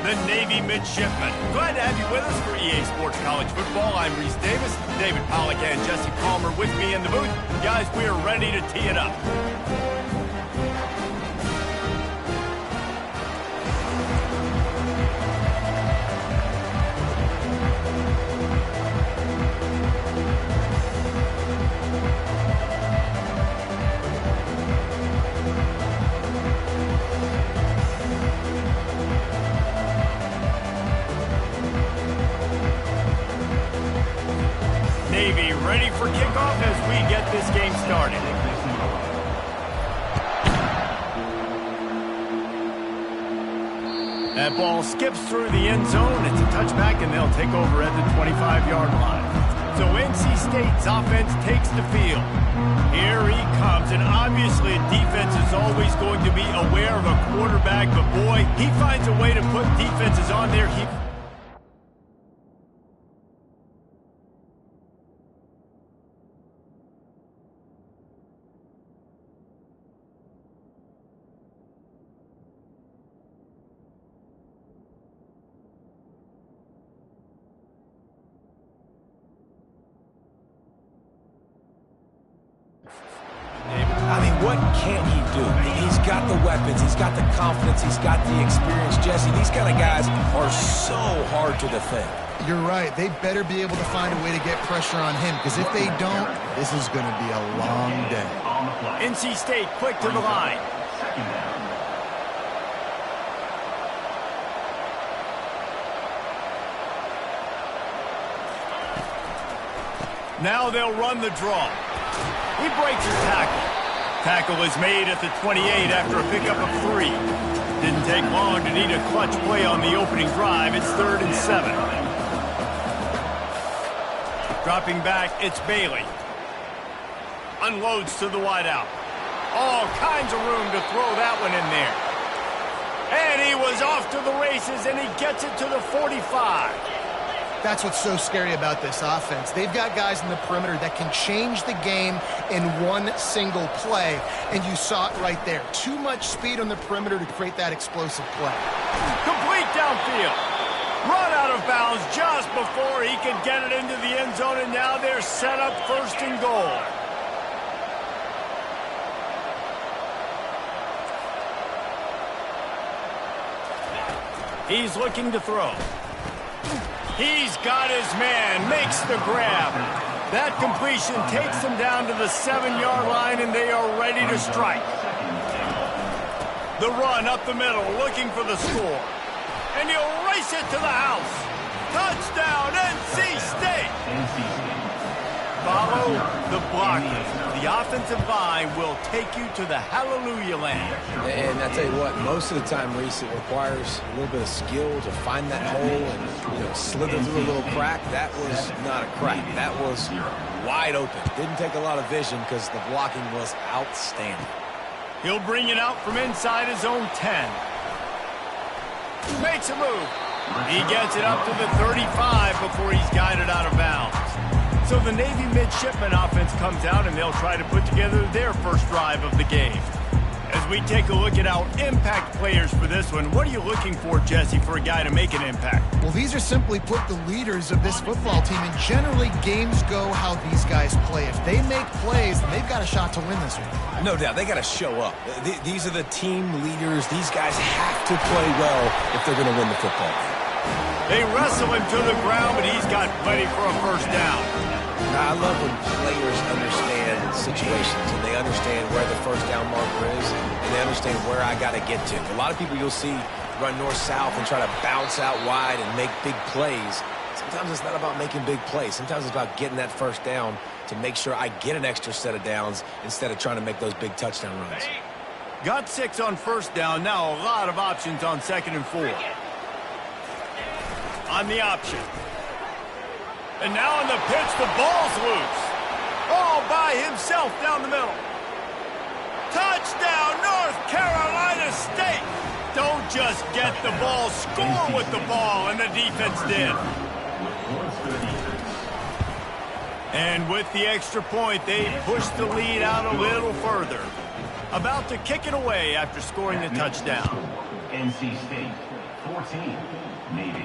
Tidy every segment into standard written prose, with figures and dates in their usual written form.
the Navy midshipmen. Glad to have you with us for EA Sports College Football. I'm Reese Davis, David Pollack and Jesse Palmer with me in the booth. Guys, we are ready to tee it up. Navy ready for kickoff as we get this game started. That ball skips through the end zone. It's a touchback, and they'll take over at the 25-yard line. So NC State's offense takes the field. Here he comes, and obviously defense is always going to be aware of a quarterback, but boy, he finds a way to put defenses on there. I mean, what can't he do? He's got the weapons, he's got the confidence, he's got the experience. Jesse, these kind of guys are so hard to defend. You're right. They better be able to find a way to get pressure on him, because if they don't, this is going to be a long day. NC State quick to the line. Now they'll run the draw. He breaks his tackle. Tackle is made at the 28 after a pickup of 3. Didn't take long to need a clutch play on the opening drive. It's 3rd and 7. Dropping back, it's Bailey. Unloads to the wideout. All kinds of room to throw that one in there. And he was off to the races, and he gets it to the 45. That's what's so scary about this offense. They've got guys in the perimeter that can change the game in one single play, and you saw it right there. Too much speed on the perimeter to create that explosive play. Complete downfield. Run out of bounds just before he could get it into the end zone, and now they're set up 1st and goal. He's looking to throw. He's got his man, makes the grab. That completion takes them down to the 7-yard line, and they are ready to strike. The run up the middle, looking for the score. And he'll race it to the house. Touchdown, NC State! Follow the blockers. The offensive line will take you to the hallelujah land. And I tell you what, most of the time, Reese, it requires a little bit of skill to find that hole and slither through a little crack. That was not a crack. That was wide open. Didn't take a lot of vision because the blocking was outstanding. He'll bring it out from inside his own 10. Makes a move. He gets it up to the 35 before he's guided out of bounds. So the Navy midshipman offense comes out, and they'll try to put together their first drive of the game. As we take a look at our impact players for this one, what are you looking for, Jesse, for a guy to make an impact? Well, these are simply put the leaders of this football team, and generally games go how these guys play. If they make plays, then they've got a shot to win this one. No doubt, they got to show up. These are the team leaders. These guys have to play well if they're going to win the football game. They wrestle him to the ground, but he's got plenty for a first down. I love when players understand situations and they understand where the first down marker is and they understand where I got to get to. A lot of people you'll see run north-south and try to bounce out wide and make big plays. Sometimes it's not about making big plays. Sometimes it's about getting that first down to make sure I get an extra set of downs instead of trying to make those big touchdown runs. Got 6 on first down. Now a lot of options on 2nd and 4. On the option. And now on the pitch, the ball's loose. All by himself down the middle. Touchdown, North Carolina State. Don't just get the ball, score with the ball, and the defense did. And with the extra point, they push the lead out a little further. About to kick it away after scoring the touchdown. NC State, 14, Navy,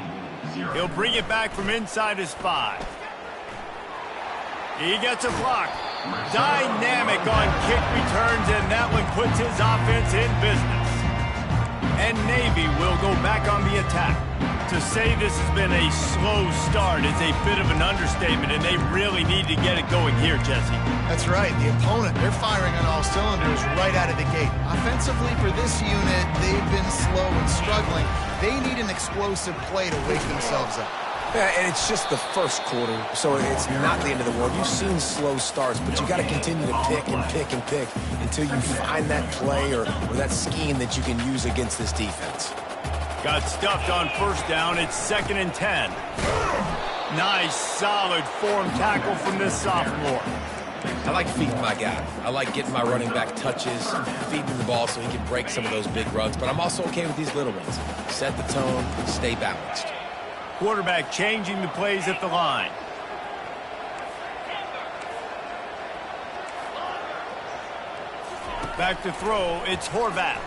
0. He'll bring it back from inside his 5. He gets a block. Dynamic on kick returns, and that one puts his offense in business. And Navy will go back on the attack. To say this has been a slow start is a bit of an understatement, and they really need to get it going here, Jesse. That's right. The opponent, they're firing on all cylinders right out of the gate. Offensively, for this unit, they've been slow and struggling. They need an explosive play to wake themselves up. Yeah, and it's just the first quarter, so it's not the end of the world. You've seen slow starts, but you got to continue to pick and pick and pick until you find that play or that scheme that you can use against this defense. Got stuffed on first down. It's 2nd and 10. Nice, solid form tackle from this sophomore. I like feeding my guy. I like getting my running back touches, feeding the ball so he can break some of those big runs, but I'm also okay with these little ones. Set the tone, stay balanced. Quarterback changing the plays at the line. Back to throw, it's Horvath.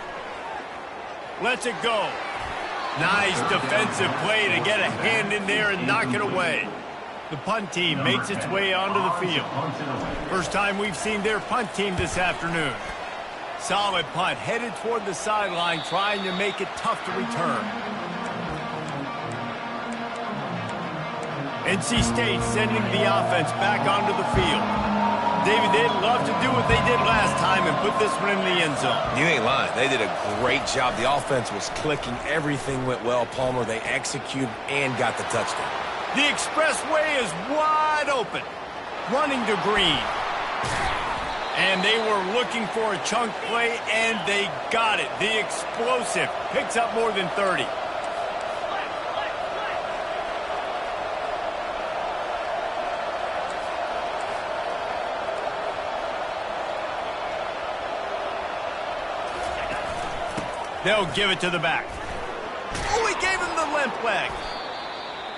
Lets it go. Nice defensive play to get a hand in there and knock it away. The punt team makes its way onto the field. First time we've seen their punt team this afternoon. Solid punt, headed toward the sideline, trying to make it tough to return. NC State sending the offense back onto the field. David, they'd love to do what they did last time and put this one in the end zone. You ain't lying. They did a great job. The offense was clicking. Everything went well, Palmer. They executed and got the touchdown. The expressway is wide open. Running to Green. And they were looking for a chunk play, and they got it. The explosive picks up more than 30. They'll give it to the back. Oh, he gave him the limp leg.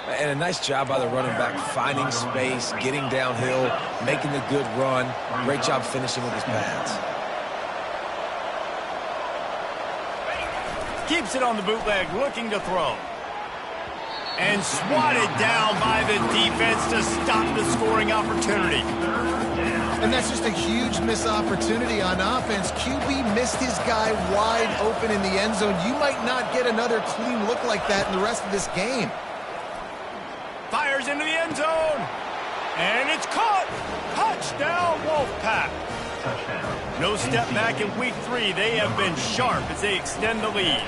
And a nice job by the running back, finding space, getting downhill, making a good run. Great job finishing with his pads. Keeps it on the bootleg, looking to throw. And swatted down by the defense to stop the scoring opportunity. And that's just a huge missed opportunity on offense. QB missed his guy wide open in the end zone. You might not get another clean look like that in the rest of this game. Fires into the end zone. And it's caught. Touchdown, Wolfpack. No step back in week 3. They have been sharp as they extend the lead.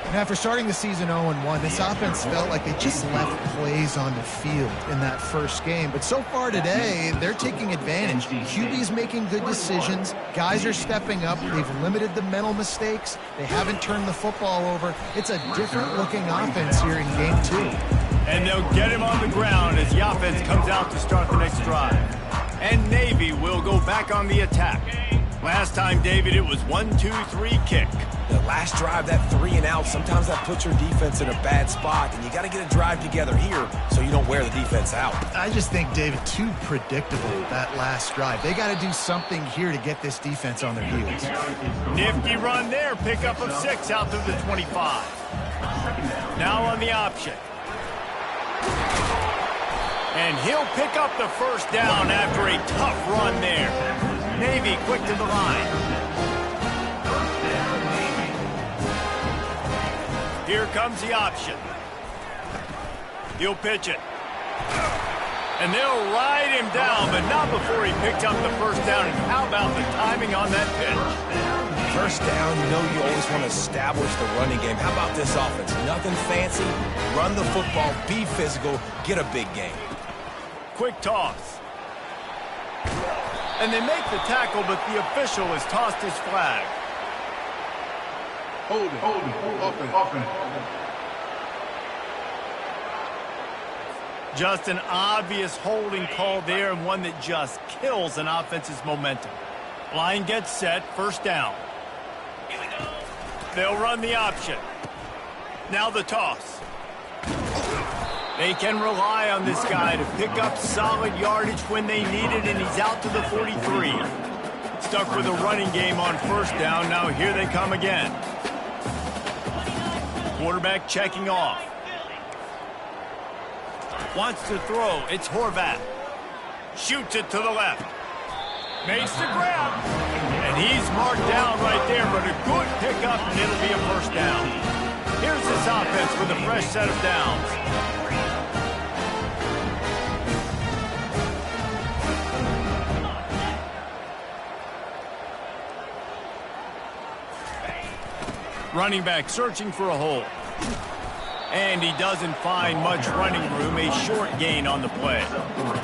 And after starting the season 0-1, this offense felt like they just left plays on the field in that first game. But so far today, they're taking advantage. QB's making good decisions. Guys are stepping up. They've limited the mental mistakes. They haven't turned the football over. It's a different-looking offense here in Game 2. And they'll get him on the ground as the offense comes out to start the next drive. And Navy will go back on the attack. Last time, David, it was 1-2-3 kick. The last drive, that 3 and out, sometimes that puts your defense in a bad spot, and you got to get a drive together here so you don't wear the defense out. I just think, David, too predictable, that last drive. They got to do something here to get this defense on their heels. Nifty run there, pickup of 6 out to the 25. Now on the option. And he'll pick up the first down after a tough run there. Navy quick to the line. Here comes the option. He'll pitch it. And they'll ride him down, but not before he picked up the first down. And how about the timing on that pitch? First down, you know you always want to establish the running game. How about this offense? Nothing fancy. Run the football, be physical, get a big game. Quick toss. And they make the tackle, but the official has tossed his flag. Hold it. Offense. Just an obvious holding call there, and one that just kills an offense's momentum. Line gets set, first down. They'll run the option. Now the toss. They can rely on this guy to pick up solid yardage when they need it, and he's out to the 43. Stuck with a running game on first down. Now here they come again. Quarterback checking off. Wants to throw. It's Horvath. Shoots it to the left. Makes the grab. And he's marked down right there, but a good pickup, and it'll be a first down. Here's this offense with a fresh set of downs. Running back searching for a hole. And he doesn't find much running room, a short gain on the play.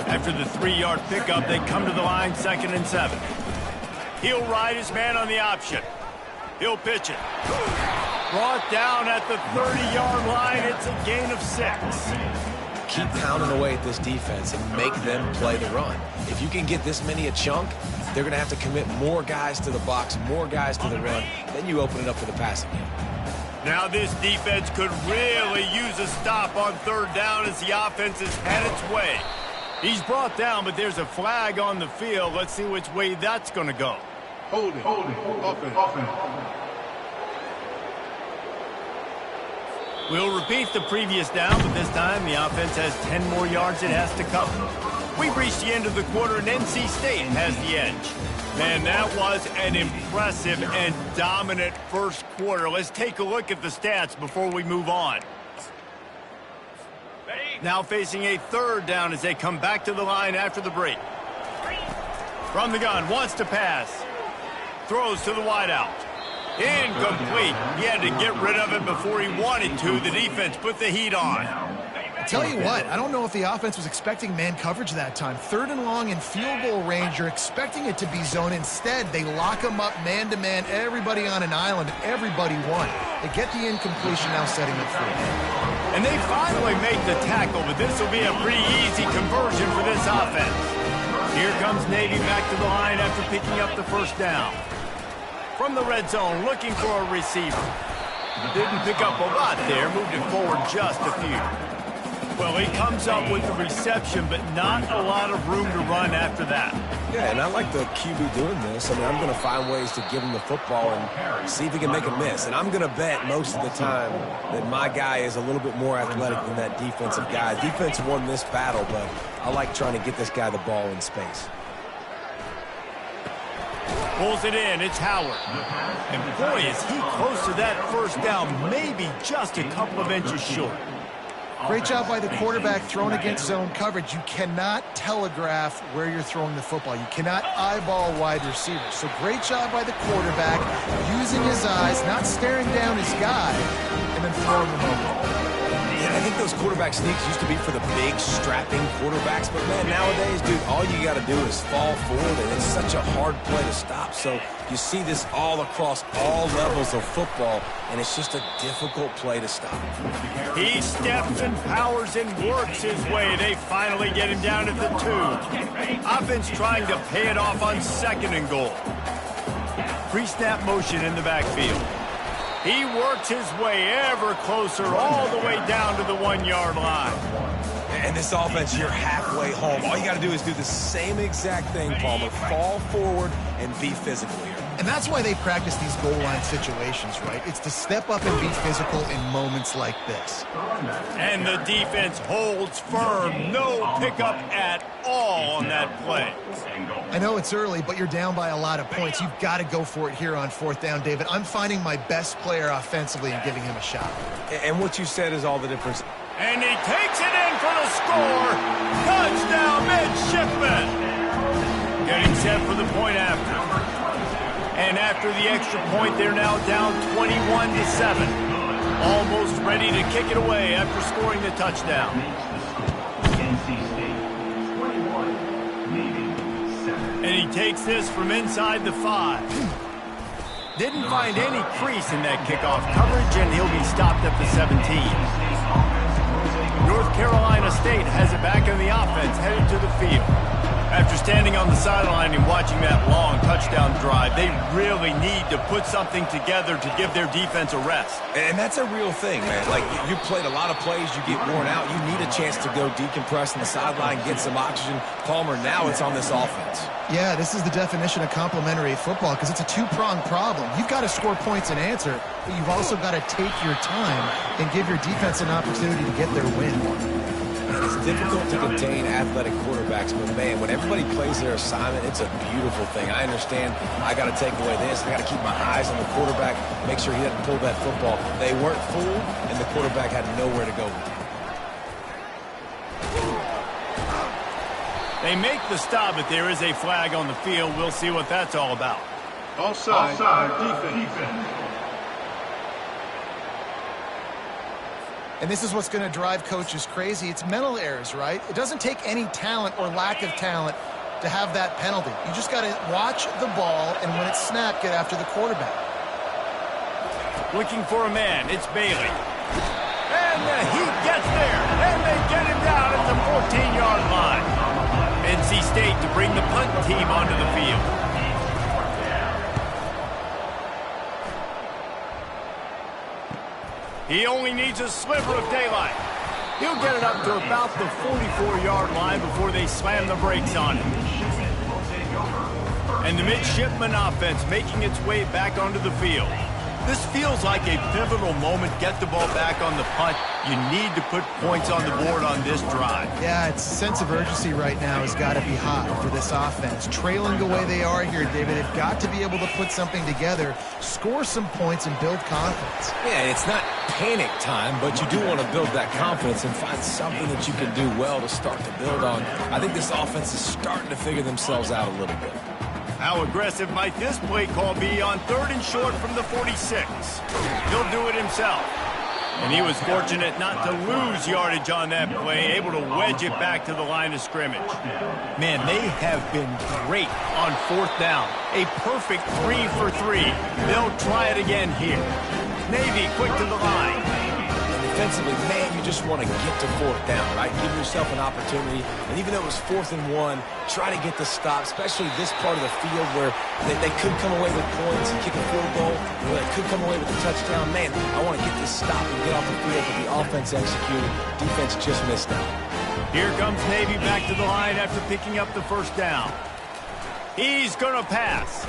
After the 3-yard pickup, they come to the line, 2nd and 7. He'll ride his man on the option. He'll pitch it. Brought down at the 30-yard line. It's a gain of 6. Keep pounding away at this defense and make them play the run. If you can get this many a chunk, they're going to have to commit more guys to the box, more guys to the run. Then you open it up for the passing game. Now this defense could really use a stop on 3rd down as the offense has had its way. He's brought down, but there's a flag on the field. Let's see which way that's going to go. Hold it. Offense. We'll repeat the previous down, but this time the offense has 10 more yards it has to cover. We've reached the end of the quarter, and NC State has the edge. Man, that was an impressive and dominant first quarter. Let's take a look at the stats before we move on. Now facing a 3rd down as they come back to the line after the break. From the gun, wants to pass. Throws to the wideout. Incomplete. He had to get rid of it before he wanted to. The defense put the heat on. I tell you what, I don't know if the offense was expecting man coverage that time. 3rd and long in field goal range, you're expecting it to be zone. Instead, they lock them up man-to-man, everybody on an island, everybody won. They get the incompletion, now setting it free. And they finally make the tackle, but this will be a pretty easy conversion for this offense. Here comes Navy back to the line after picking up the 1st down. From the red zone, looking for a receiver. Didn't pick up a lot there, moved it forward just a few. Well, he comes up with the reception, but not a lot of room to run after that. Yeah, and I like the QB doing this. I mean, I'm going to find ways to give him the football and see if he can make a miss. And I'm going to bet most of the time that my guy is a little bit more athletic than that defensive guy. Defense won this battle, but I like trying to get this guy the ball in space. Pulls it in. It's Howard. And boy, is he close to that 1st down, maybe just a couple of inches short. Great job by the quarterback throwing against zone coverage. You cannot telegraph where you're throwing the football. You cannot eyeball wide receivers. So great job by the quarterback using his eyes, not staring down his guy, and then throwing them over. Yeah, I think those quarterback sneaks used to be for the big, strapping quarterbacks. But, man, nowadays, dude, all you got to do is fall forward, and it's such a hard play to stop. So you see this all across all levels of football, and it's just a difficult play to stop. He steps and powers and works his way. They finally get him down at the 2. Offense trying to pay it off on 2nd and goal. Pre-snap motion in the backfield. He works his way ever closer all the way down to the 1-yard line. And this offense, you're halfway home. All you got to do is do the same exact thing, Palmer. Fall forward and be physical here. And that's why they practice these goal line situations, right? It's to step up and be physical in moments like this. And the defense holds firm. No pickup at all on that play. I know it's early, but you're down by a lot of points. You've got to go for it here on 4th down, David. I'm finding my best player offensively and giving him a shot. And what you said is all the difference. And he takes it in for the score. Touchdown, midshipman. Getting set for the point after. And after the extra point, they're now down 21-7. Almost ready to kick it away after scoring the touchdown. And he takes this from inside the 5. Didn't find any crease in that kickoff coverage, and he'll be stopped at the 17. North Carolina State has it back in the offense, headed to the field. After standing on the sideline and watching that long touchdown drive, they really need to put something together to give their defense a rest. And that's a real thing, man. Like, you played a lot of plays, you get worn out. You need a chance to go decompress on the sideline, get some oxygen. Palmer, now it's on this offense. Yeah, this is the definition of complementary football because it's a two-pronged problem. You've got to score points and answer, but you've also got to take your time and give your defense an opportunity to get their win. It's difficult to contain athletic quarterbacks, but man, when everybody plays their assignment, it's a beautiful thing. I understand I got to take away this. I got to keep my eyes on the quarterback, make sure he doesn't pull that football. They weren't fooled, and the quarterback had nowhere to go with it. They make the stop, but there is a flag on the field. We'll see what that's all about. Offside, defense. And this is what's going to drive coaches crazy. It's mental errors, right? It doesn't take any talent or lack of talent to have that penalty. You just got to watch the ball, and when it's snapped, get after the quarterback. Looking for a man. It's Bailey. And the Heat gets there, and they get him down at the 14-yard line. NC State to bring the punt team onto the field. He only needs a sliver of daylight. He'll get it up to about the 44-yard line before they slam the brakes on him. And the midshipman offense making its way back onto the field. This feels like a pivotal moment. Get the ball back on the punt. You need to put points on the board on this drive. Yeah, its sense of urgency right now has got to be high for this offense. Trailing the way they are here, David, they've got to be able to put something together, score some points, and build confidence. Yeah, it's not panic time, but you do want to build that confidence and find something that you can do well to start to build on. I think this offense is starting to figure themselves out a little bit. How aggressive might this play call be on 3rd and short from the 46? He'll do it himself. And he was fortunate not to lose yardage on that play, able to wedge it back to the line of scrimmage. Man, they have been great on 4th down. A perfect 3 for 3. They'll try it again here. Navy quick to the line. Defensively, man, you just want to get to 4th down, right? Give yourself an opportunity. And even though it was 4th and 1, try to get the stop, especially this part of the field where they could come away with points and kick a field goal, or they could come away with a touchdown. Man, I want to get this stop and get off the field, but the offense executed. Defense just missed out. Here comes Navy back to the line after picking up the 1st down. He's going to pass.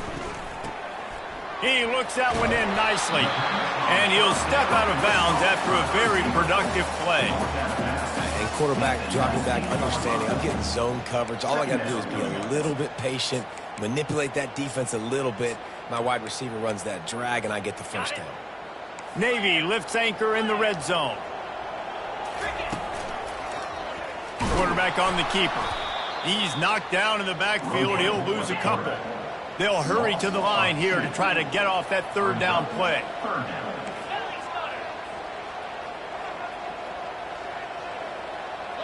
He looks that one in nicely. And he'll step out of bounds after a very productive play. And quarterback dropping back, understanding. I'm getting zone coverage. All I got to do is be a little bit patient, manipulate that defense a little bit. My wide receiver runs that drag, and I get the 1st down. Navy lifts anchor in the red zone. Quarterback on the keeper. He's knocked down in the backfield. He'll lose a couple. They'll hurry to the line here to try to get off that 3rd down play.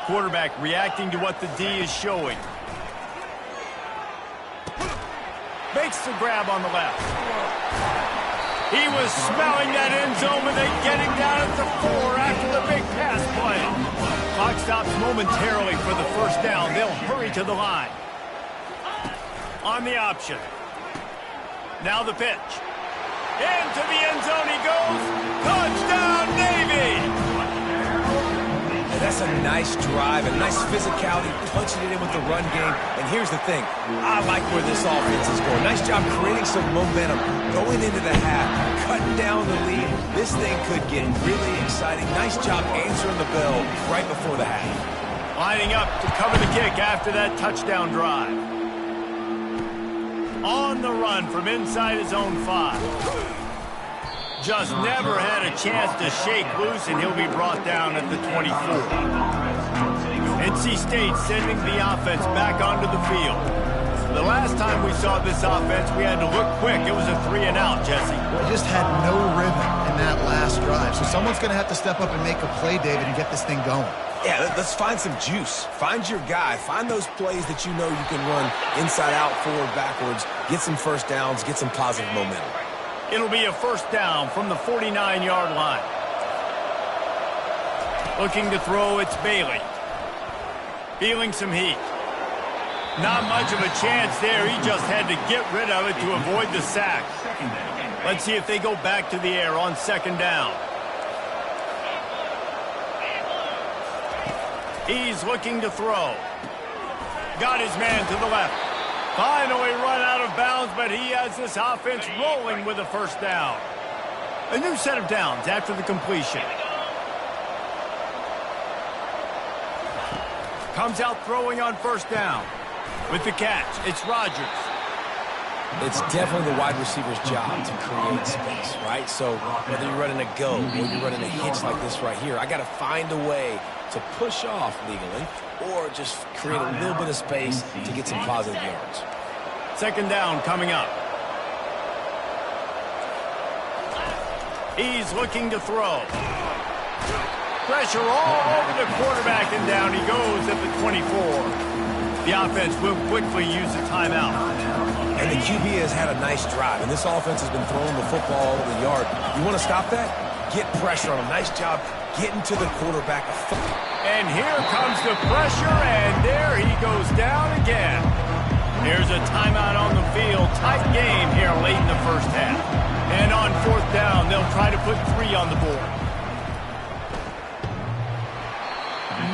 Quarterback reacting to what the D is showing. Makes the grab on the left. He was smelling that end zone, and they get him down at the 4 after the big pass play. Clock stops momentarily for the 1st down. They'll hurry to the line. On the option. Now the pitch. Into the end zone he goes. Touchdown, Navy! And that's a nice drive, a nice physicality, punching it in with the run game. And here's the thing. I like where this offense is going. Nice job creating some momentum, going into the half, cutting down the lead. This thing could get really exciting. Nice job answering the bell right before the half. Lining up to cover the kick after that touchdown drive. On the run from inside his own 5. Just never had a chance to shake loose, and he'll be brought down at the 24. NC State sending the offense back onto the field. The last time we saw this offense, we had to look quick. It was a 3-and-out, Jesse. Well, he just had no rhythm in that last drive. So someone's going to have to step up and make a play, David, and get this thing going. Yeah, let's find some juice. Find your guy. Find those plays that you know you can run inside out, forward, backwards. Get some 1st downs. Get some positive momentum. It'll be a 1st down from the 49-yard line. Looking to throw, it's Bailey. Feeling some heat. Not much of a chance there. He just had to get rid of it to avoid the sack. Let's see if they go back to the air on second down. He's looking to throw. Got his man to the left. Finally run out of bounds, but he has this offense rolling with a first down. A new set of downs after the completion. Comes out throwing on first down. With the catch, it's Rodgers. It's definitely the wide receiver's job to create space, right? So whether you're running a go or you're running a hitch like this right here, I got to find a way to push off legally or just create a little bit of space to get some positive yards. Second down coming up. He's looking to throw. Pressure all over the quarterback, and down he goes at the 24. The offense will quickly use a timeout. And the QB has had a nice drive, and this offense has been throwing the football all over the yard. You want to stop that? Get pressure on him. Nice job getting to the quarterback. And here comes the pressure, and there he goes down again. Here's a timeout on the field. Tight game here late in the first half. And on fourth down, they'll try to put 3 on the board.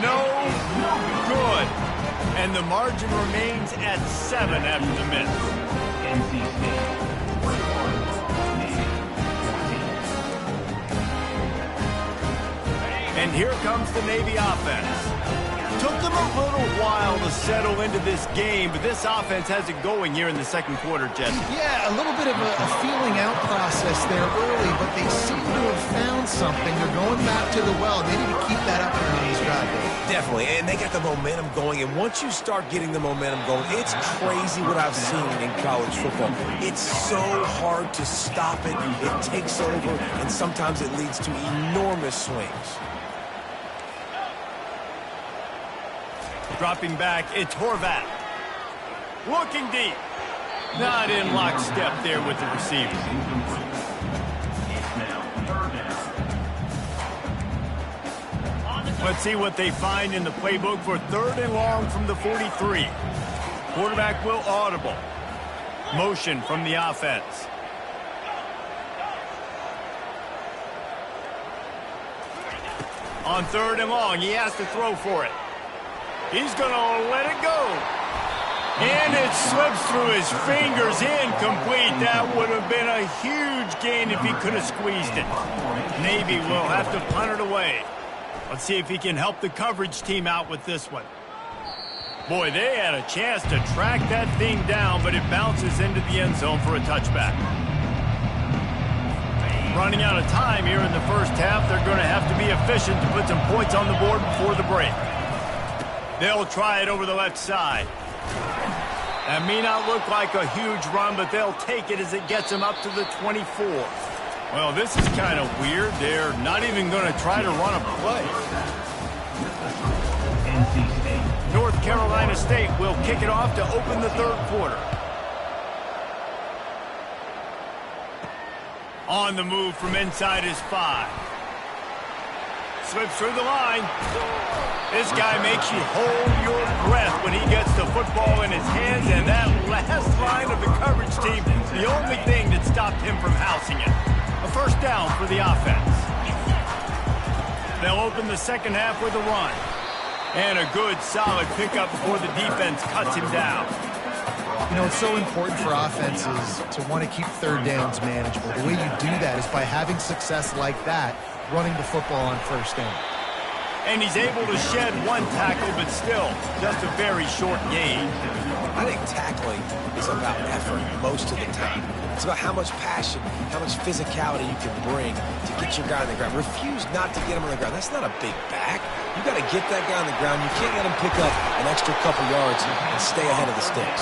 No good. And the margin remains at 7 after the miss. And here comes the Navy offense. Took them a little while to settle into this game, but this offense has it going here in the second quarter, Jesse. Yeah, a little bit of a feeling out process there early, but they seem to have found something. They're going back to the well. They need to keep that up here on this drive. Definitely, and they got the momentum going, and once you start getting the momentum going, it's crazy what I've seen in college football. It's so hard to stop it. It takes over, and sometimes it leads to enormous swings. Dropping back, it's Horvath. Looking deep. Not in lockstep there with the receiver. Let's see what they find in the playbook for 3rd and long from the 43. Quarterback will audible. Motion from the offense. On 3rd and long, he has to throw for it. He's going to let it go. And it slips through his fingers, incomplete. That would have been a huge gain if he could have squeezed it. Navy will have to punt it away. Let's see if he can help the coverage team out with this one. Boy, they had a chance to track that thing down, but it bounces into the end zone for a touchback. Running out of time here in the first half. They're going to have to be efficient to put some points on the board before the break. They'll try it over the left side. That may not look like a huge run, but they'll take it as it gets them up to the 24. Well, this is kind of weird. They're not even going to try to run a play. North Carolina State will kick it off to open the 3rd quarter. On the move from inside his 5. Slips through the line. This guy makes you hold your breath when he gets the football in his hands, and that last line of the coverage team, the only thing that stopped him from housing it. A first down for the offense. They'll open the second half with a run. And a good, solid pickup before the defense cuts him down. You know, it's so important for offenses to want to keep 3rd downs manageable. The way you do that is by having success like that, running the football on first down. And he's able to shed 1 tackle, but still, just a very short gain. I think tackling is about effort most of the time. It's about how much passion, how much physicality you can bring to get your guy on the ground. Refuse not to get him on the ground. That's not a big back. You got to get that guy on the ground. You can't let him pick up an extra couple yards and stay ahead of the sticks.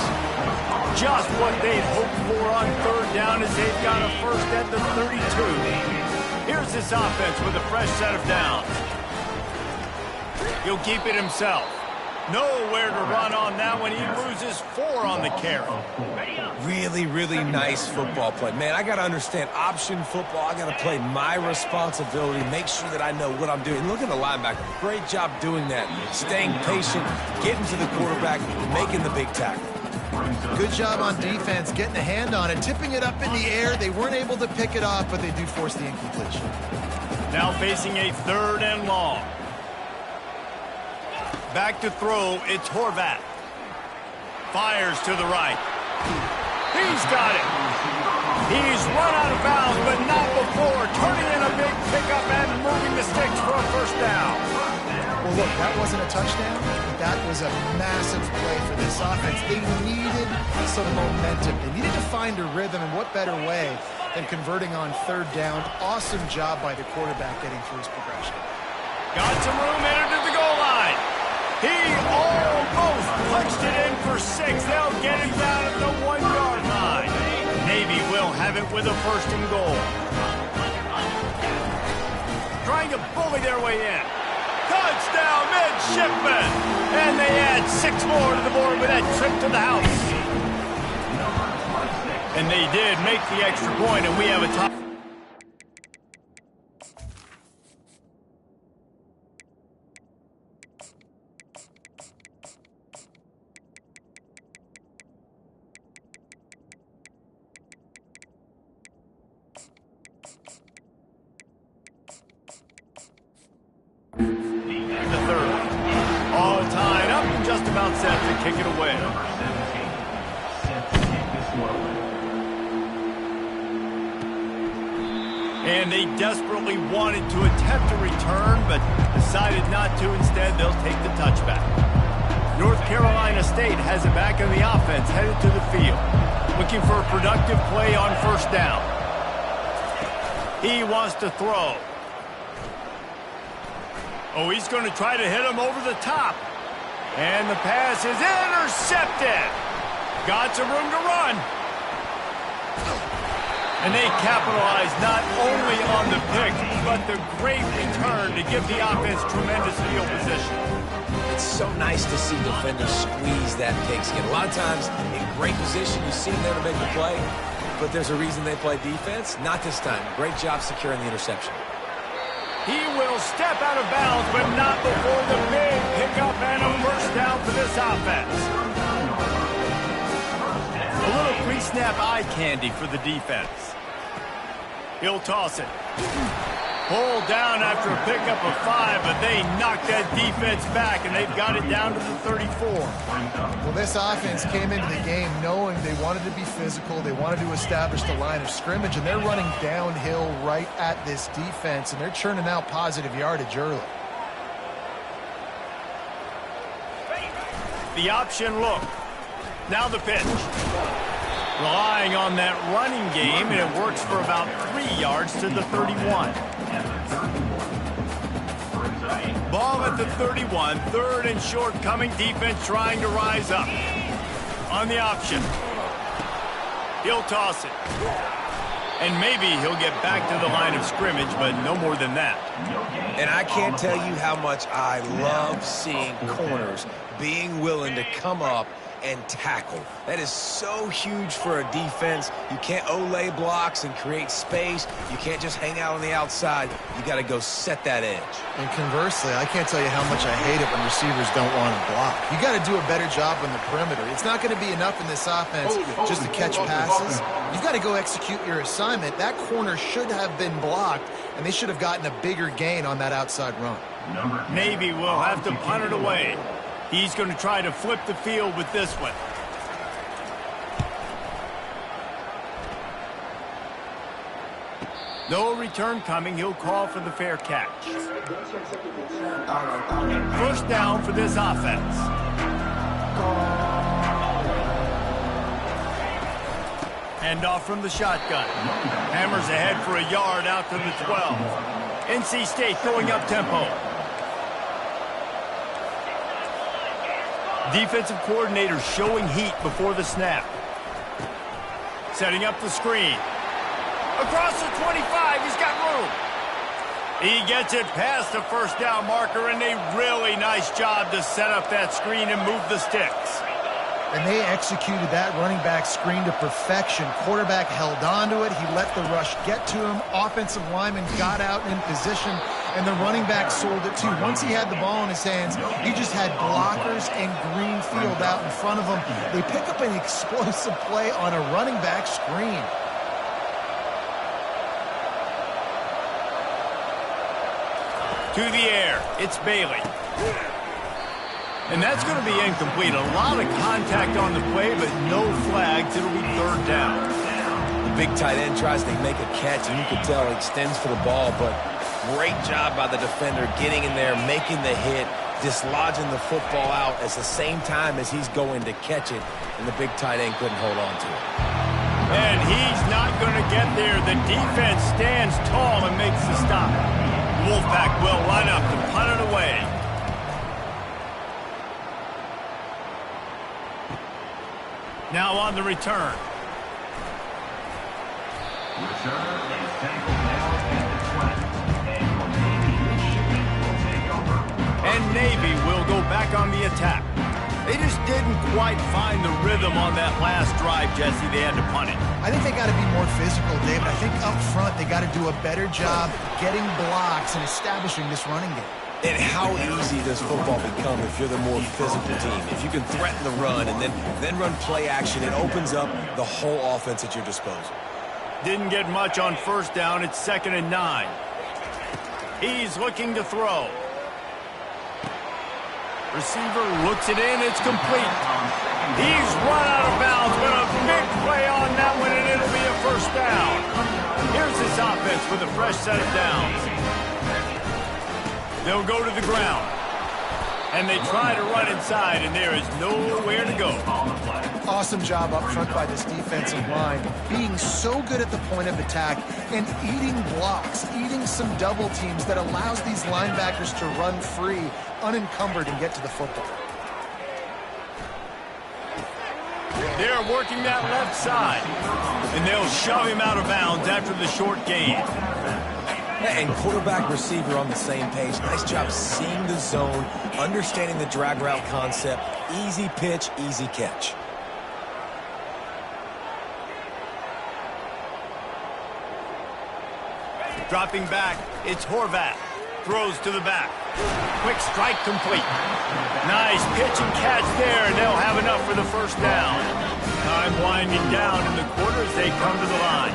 Just what they'd hoped for on 3rd down as they've got a first at the 32. Here's this offense with a fresh set of downs. He'll keep it himself. Nowhere to run on that one. He loses 4 on the carry. Really, really nice football play. Man, I got to understand option football. I got to play my responsibility, make sure that I know what I'm doing. Look at the linebacker. Great job doing that. Staying patient, getting to the quarterback, making the big tackle. Good job on defense, getting a hand on it, tipping it up in the air. They weren't able to pick it off, but they do force the incompletion. Now facing a 3rd and long. Back to throw, it's Horvath. Fires to the right. He's got it. He's run out of bounds, but not before. Turning in a big pickup and moving the sticks for a 1st down. Well, look, that wasn't a touchdown. That was a massive play for this offense. They needed some momentum. They needed to find a rhythm, and what better way than converting on 3rd down. Awesome job by the quarterback getting through his progression. Got some room, entered to the goal line. He almost punched it in for 6. They'll get him down at the 1-yard line. Navy will have it with a 1st and goal. Trying to bully their way in. Touchdown, midshipmen! And they add 6 more to the board with that trip to the house. And they did make the extra point, and we have a tie. Set to kick it away. And they desperately wanted to attempt a return, but decided not to. Instead, they'll take the touchback. North Carolina State has it back in the offense, headed to the field. Looking for a productive play on 1st down. He wants to throw. Oh, he's going to try to hit him over the top. And the pass is intercepted. Got some room to run. And they capitalize not only on the pick, but the great return to give the offense tremendous field position. It's so nice to see defenders squeeze that pigskin. A lot of times, in great position, you see them there to make the play, but there's a reason they play defense. Not this time. Great job securing the interception. He will step out of bounds, but not before the big pickup and a 1st down for this offense. A little pre-snap eye candy for the defense. He'll toss it. Pulled down after a pickup of 5, but they knocked that defense back, and they've got it down to the 34. Well, this offense came into the game knowing they wanted to be physical, they wanted to establish the line of scrimmage, and they're running downhill right at this defense, and they're churning out positive yardage early. The option look. Now the pitch. Relying on that running game, and it works for about 3 yards to the 31. Ball at the 31, 3rd and short coming. Defense trying to rise up. On the option. He'll toss it. And maybe he'll get back to the line of scrimmage, but no more than that. And I can't tell you how much I love seeing corners being willing to come up and tackle. That is so huge for a defense. You can't olay blocks and create space. You can't just hang out on the outside. You got to go set that edge. And conversely, I can't tell you how much I hate it when receivers don't want to block. You got to do a better job on the perimeter. It's not going to be enough in this offense just to catch passes. You've got to go execute your assignment. That corner should have been blocked, and they should have gotten a bigger gain on that outside run. Navy will have to punt it away. He's going to try to flip the field with this one. No return coming. He'll call for the fair catch. 1st down for this offense. Hand off from the shotgun. Hammers ahead for a yard out to the 12. NC State going up tempo. Defensive coordinator showing heat before the snap. Setting up the screen. Across the 25, he's got room. He gets it past the first down marker, and a really nice job to set up that screen and move the sticks. And they executed that running back screen to perfection. Quarterback held on to it. He let the rush get to him. Offensive lineman got out in position, and the running back sold it too. Once he had the ball in his hands, he just had blockers and green field out in front of him. They pick up an explosive play on a running back screen. To the air, it's Bailey. And that's going to be incomplete. A lot of contact on the play, but no flags. It'll be third down. The big tight end tries to make a catch, and you can tell he extends for the ball, but great job by the defender getting in there, making the hit, dislodging the football out at the same time as he's going to catch it, and the big tight end couldn't hold on to it. And he's not going to get there. The defense stands tall and makes the stop. Wolfpack will line up to punt it away. Now on the return. And Navy will go back on the attack. They just didn't quite find the rhythm on that last drive, Jesse. They had to punt it. I think they got to be more physical, David. I think up front they got to do a better job getting blocks and establishing this running game. And how easy does football become if you're the more physical team? If you can threaten the run and then run play action, it opens up the whole offense at your disposal. Didn't get much on first down. It's 2nd and 9. He's looking to throw. Receiver looks it in. It's complete. He's run out of bounds, but a big play on that one, and it'll be a first down. Here's his offense with a fresh set of downs. They'll go to the ground. And they try to run inside, and there is nowhere to go. Awesome job up front by this defensive line, being so good at the point of attack and eating blocks, eating some double teams that allows these linebackers to run free, unencumbered, and get to the football. They're working that left side, and they'll shove him out of bounds after the short gain. And quarterback receiver on the same page. Nice job seeing the zone, understanding the drag route concept. Easy pitch, easy catch. Dropping back, it's Horvath. Throws to the back. Quick strike complete. Nice pitch and catch there, and they'll have enough for the first down. Time winding down in the quarter as they come to the line.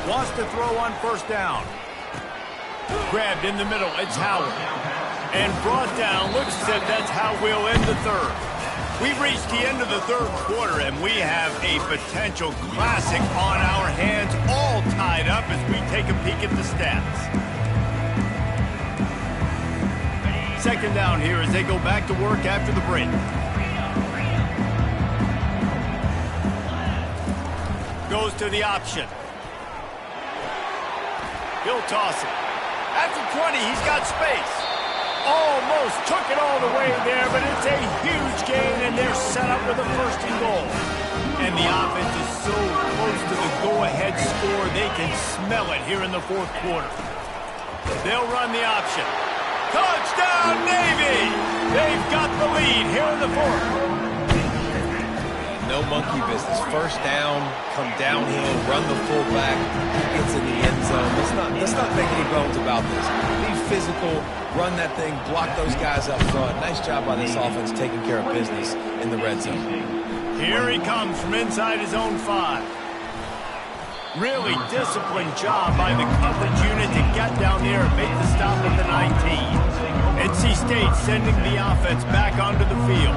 Wants to throw on first down. Grabbed in the middle, it's Howard. And brought down, looks as if that's how we'll end the third. We've reached the end of the third quarter, and we have a potential classic on our hands, all tied up as we take a peek at the stats. 2nd down here as they go back to work after the break. Goes to the option. He'll toss it. At the 20, he's got space. Almost took it all the way there, but it's a huge gain, and they're set up with a 1st and goal. And the offense is so close to the go-ahead score, they can smell it here in the 4th quarter. They'll run the option. Touchdown, Navy! They've got the lead here in the 4th. No monkey business. First down, come downhill, run the fullback, gets in the end zone. Let's not make any bones about this. Be physical, run that thing, block those guys up front. Nice job by this offense taking care of business in the red zone. Here he comes from inside his own 5. Really disciplined job by the coverage unit to get down there and make the stop at the 19. NC State sending the offense back onto the field.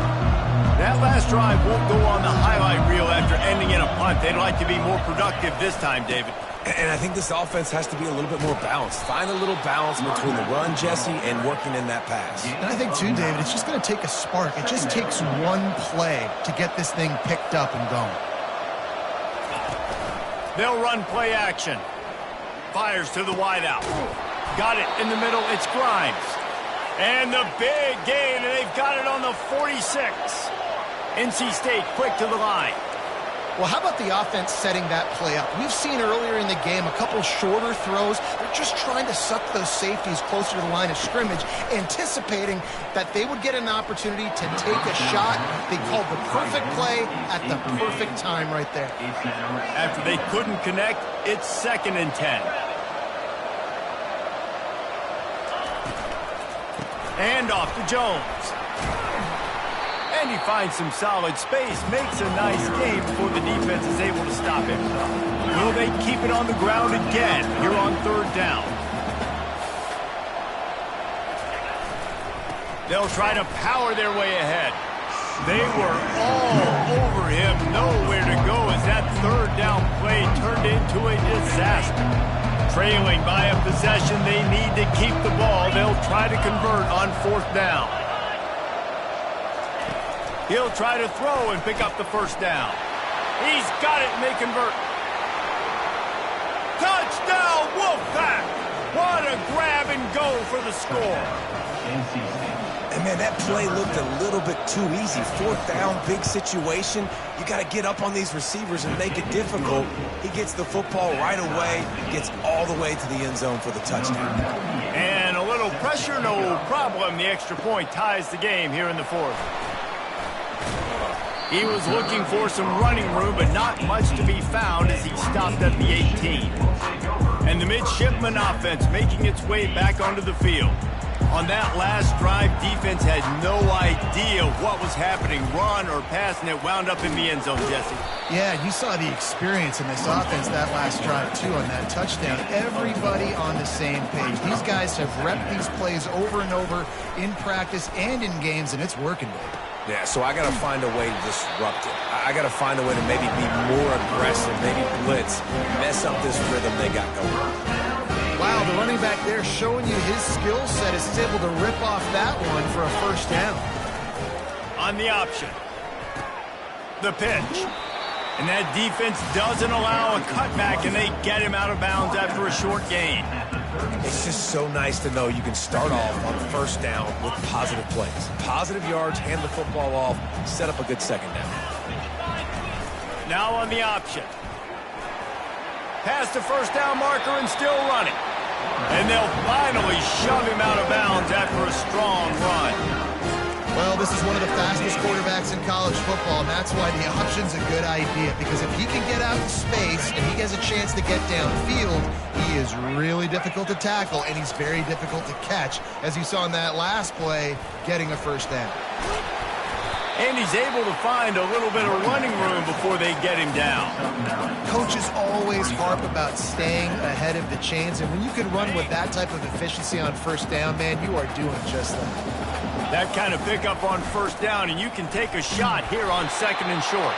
That last drive won't go on the highlight reel after ending in a punt. They'd like to be more productive this time, David. And I think this offense has to be a little bit more balanced. Find a little balance between the run, Jesse, and working in that pass. And I think, too, David, it's just going to take a spark. It just takes one play to get this thing picked up and going. They'll run play action. Fires to the wideout. Got it in the middle. It's Grimes. And the big gain, and they've got it on the 46. NC State quick to the line. Well, how about the offense setting that play up? We've seen earlier in the game a couple shorter throws. They're just trying to suck those safeties closer to the line of scrimmage, anticipating that they would get an opportunity to take a shot. They called the perfect play at the perfect time right there. After they couldn't connect, it's 2nd and 10. And off to Jones. And he finds some solid space, makes a nice game before the defense is able to stop him. Will they keep it on the ground again here on 3rd down? They'll try to power their way ahead. They were all over him, nowhere to go as that 3rd down play turned into a disaster. Trailing by a possession, they need to keep the ball. They'll try to convert on 4th down. He'll try to throw and pick up the 1st down. He's got it, and they convert. Touchdown, Wolfpack! What a grab and go for the score. And, man, that play looked a little bit too easy. 4th down, big situation. You got to get up on these receivers and make it difficult. He gets the football right away, gets all the way to the end zone for the touchdown. And a little pressure, no problem. The extra point ties the game here in the 4th. He was looking for some running room, but not much to be found as he stopped at the 18. And the midshipman offense making its way back onto the field. On that last drive, defense had no idea what was happening, run or pass, and it wound up in the end zone, Jesse. Yeah, you saw the experience in this offense that last drive, too, on that touchdown. Everybody on the same page. These guys have repped these plays over and over in practice and in games, and it's working, baby. Yeah, so I got to find a way to disrupt it. I got to find a way to maybe be more aggressive, maybe blitz, mess up this rhythm they got going. Wow, the running back there showing you his skill set as he's able to rip off that one for a 1st down. On the option. The pitch. And that defense doesn't allow a cutback, and they get him out of bounds after a short gain. It's just so nice to know you can start off on 1st down with positive plays. Positive yards, hand the football off, set up a good 2nd down. Now on the option. Past the 1st down marker and still running. And they'll finally shove him out of bounds after a strong run. Well, this is one of the fastest quarterbacks in college football, and that's why the option's a good idea. Because if he can get out in space and he has a chance to get downfield, he is really difficult to tackle, and he's very difficult to catch, as you saw in that last play, getting a 1st down. And he's able to find a little bit of running room before they get him down. Coaches always harp about staying ahead of the chains, and when you can run with that type of efficiency on 1st down, man, you are doing just that. That kind of pickup on 1st down, and you can take a shot here on 2nd and short.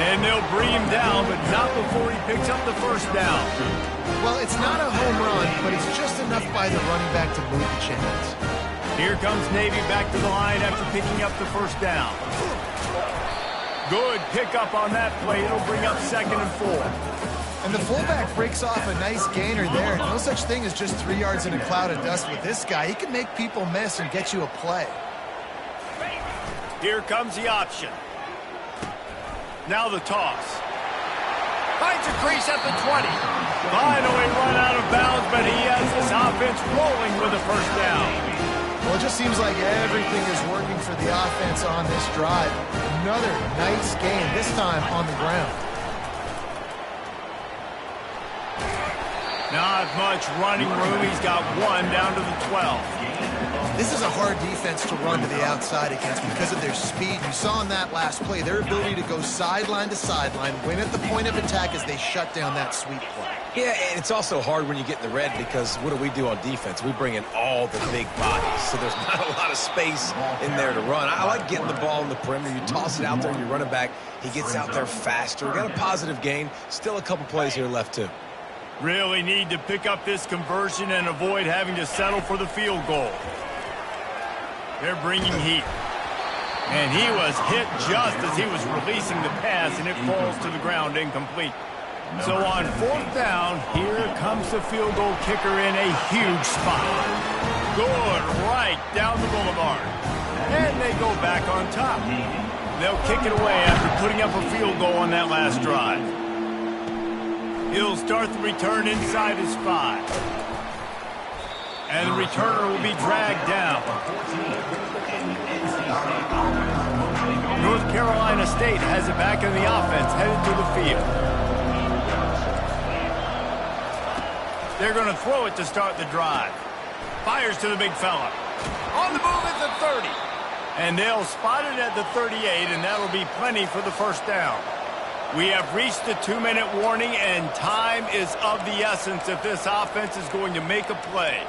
And they'll bring him down, but not before he picks up the 1st down. Well, it's not a home run, but it's just enough by the running back to move the chains. Here comes Navy back to the line after picking up the 1st down. Good pickup on that play. It'll bring up 2nd and 4. And the fullback breaks off a nice gainer there. No such thing as just 3 yards in a cloud of dust with this guy. He can make people miss and get you a play. Here comes the option. Now the toss. Finds a crease at the 20. Finally run out of bounds, but he has this offense rolling with a 1st down. Well, it just seems like everything is working for the offense on this drive. Another nice gain, this time on the ground. Not much running room. He's got one down to the 12. This is a hard defense to run to the outside against because of their speed. You saw in that last play, their ability to go sideline to sideline, win at the point of attack as they shut down that sweep play. Yeah, and it's also hard when you get in the red because what do on defense? We bring in all the big bodies, so there's not a lot of space in there to run. I like getting the ball in the perimeter. You toss it out there and you run it back. He gets out there faster. We got a positive gain. Still a couple plays here left, too. Really need to pick up this conversion and avoid having to settle for the field goal. They're bringing heat. And he was hit just as he was releasing the pass, and it falls to the ground incomplete. So on 4th down, here comes the field goal kicker in a huge spot. Good right down the boulevard. And they go back on top. They'll kick it away after putting up a field goal on that last drive. He'll start the return inside his 5. And the returner will be dragged down. North Carolina State has it back in the offense, headed to the field. They're going to throw it to start the drive. Fires to the big fella. On the move at the 30. And they'll spot it at the 38, and that'll be plenty for the first down. We have reached the 2-minute warning, and time is of the essence if this offense is going to make a play.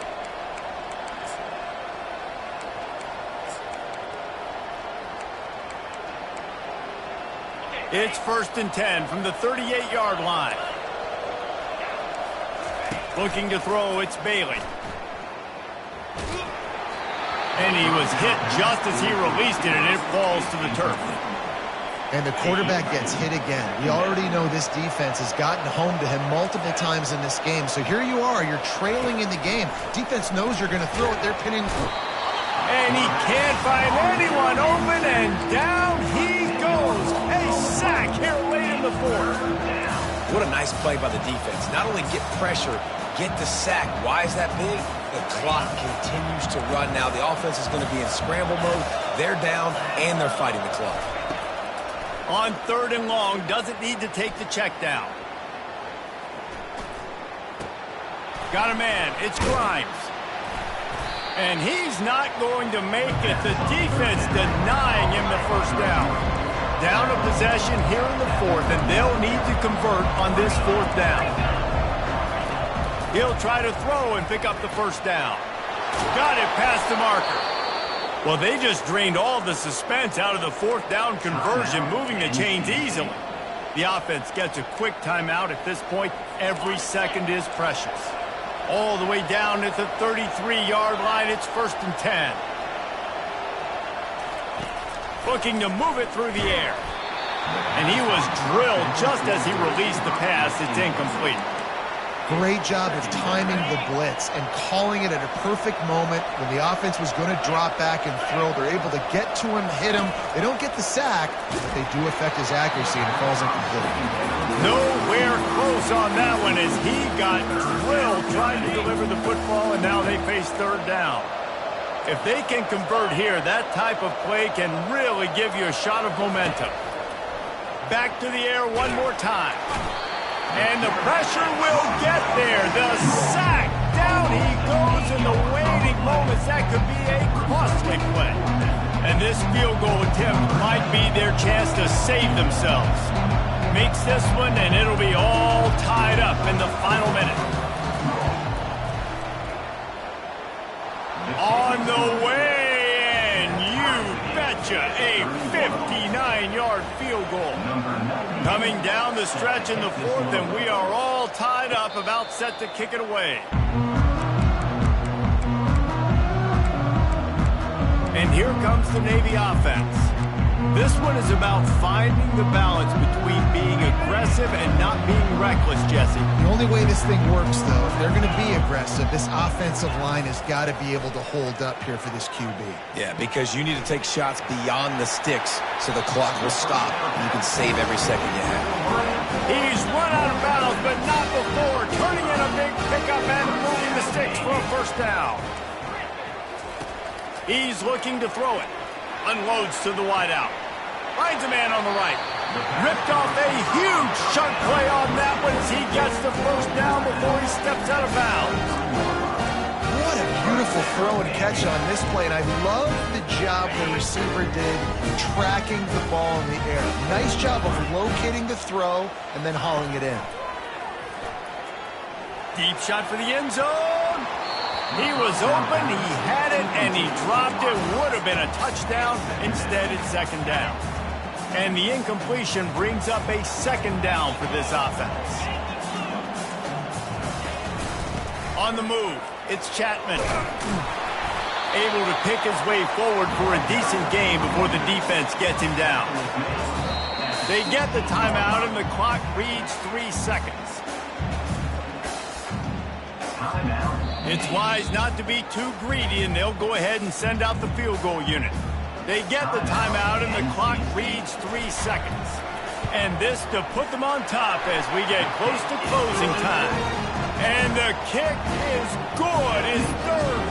It's 1st and 10 from the 38-yard line. Looking to throw, it's Bailey. And he was hit just as he released it, and it falls to the turf. And the quarterback gets hit again. We already know this defense has gotten home to him multiple times in this game. So here you are, you're trailing in the game. Defense knows you're going to throw it. They're pinning. And he can't find anyone open, and down he goes. A sack here late in the 4th. What a nice play by the defense. Not only get pressure, get the sack. Why is that big? The clock continues to run now. The offense is going to be in scramble mode. They're down, and they're fighting the clock. On 3rd and long, doesn't need to take the check down. Got a man. It's Grimes. And he's not going to make it. The defense denying him the first down. Down a possession here in the 4th, and they'll need to convert on this 4th down. He'll try to throw and pick up the first down. Got it past the marker. Well, they just drained all the suspense out of the 4th down conversion, moving the chains easily. The offense gets a quick timeout at this point. Every second is precious. All the way down at the 33-yard line, it's 1st and 10. Looking to move it through the air. And he was drilled just as he released the pass. It's incomplete. Great job of timing the blitz and calling it at a perfect moment when the offense was going to drop back and throw. They're able to get to him, hit him. They don't get the sack, but they do affect his accuracy, and it falls incomplete. Nowhere close on that one as he got drilled trying to deliver the football, and now they face 3rd down. If they can convert here, that type of play can really give you a shot of momentum. Back to the air one more time. And the pressure will get there. The sack. Down he goes in the waiting moments. That could be a costly play. And this field goal attempt might be their chance to save themselves. Makes this one, and it'll be all tied up in the final minute. On the way, and you betcha, a 59-yard field goal. Coming down the stretch in the 4th, and we are all tied up, about set to kick it away. And here comes the Navy offense. This one is about finding the balance between being aggressive and not being reckless, Jesse. The only way this thing works, though, if they're going to be aggressive, this offensive line has got to be able to hold up here for this QB. Yeah, because you need to take shots beyond the sticks so the clock will stop and you can save every second you have. He's run out of bounds, but not before. Turning in a big pickup and moving the sticks for a first down. He's looking to throw it. Unloads to the wideout. Finds a man on the right. Ripped off a huge chunk play on that one as he gets the first down before he steps out of bounds. What a beautiful throw and catch on this play, and I love the job the receiver did tracking the ball in the air. Nice job of locating the throw and then hauling it in. Deep shot for the end zone. He was open, he had it, and he dropped it. Would have been a touchdown. Instead, it's 2nd down. And the incompletion brings up a 2nd down for this offense. On the move, it's Chapman. Able to pick his way forward for a decent game before the defense gets him down. They get the timeout, and the clock reads 3 seconds. It's wise not to be too greedy, and they'll go ahead and send out the field goal unit. They get the timeout, and the clock reads 3 seconds. And this to put them on top as we get close to closing time. And the kick is good. His third